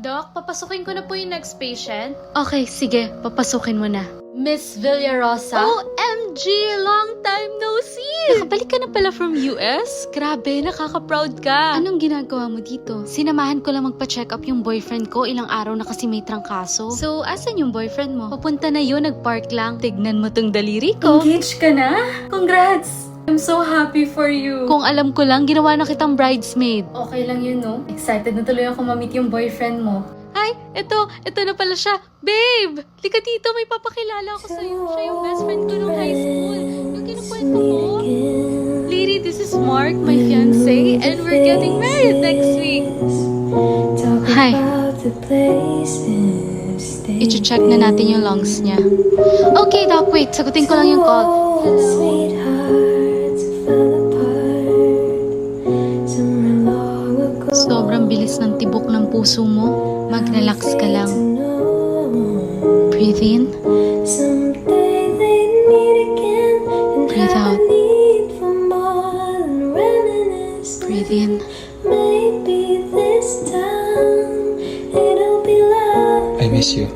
Doc, papasukin ko na po yung next patient. Okay, sige. Papasukin mo na. Miss Villarosa? OMG! Long time no see! Nakabalik ka na pala from US? Grabe, nakaka-proud ka. Anong ginagawa mo dito? Sinamahan ko lang magpa-check up yung boyfriend ko. Ilang araw na kasi may trangkaso. So, asan yung boyfriend mo? Papunta na yun, nag-park lang. Tignan mo tong daliri ko. Engaged ka na? Congrats! I'm so happy for you. Kung alam ko lang, ginawa na kitang bridesmaid. Okay lang yun, no? Excited na tuloy ako ma-meet yung boyfriend mo. Ay, ito na pala siya. Babe! Lika dito, may papakilala ako sa'yo. Siya yung best friend ko nung high school. Yung kinukwento ko. Lady, this is Mark, my fiancé, and we're getting married next week. Hi. I-check na natin yung lungs niya. Okay, Doc, wait. Sagutin ko lang yung call. Sobrang bilis ng tibok ng puso mo. Mag-relax ka lang. Breathe in. Breathe out. Breathe in. I miss you.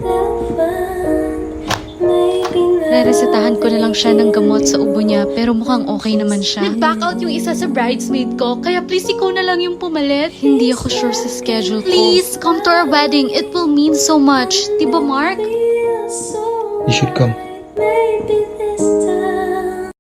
Reresetahan ko na lang siya ng gamot sa ubo niya, pero mukhang okay naman siya. Nag-back out yung isa sa bridesmaid ko, kaya please ikaw na lang yung pumalit. Hindi ako sure sa schedule ko. Please, come to our wedding. It will mean so much. Diba, Mark? You should come. Baby,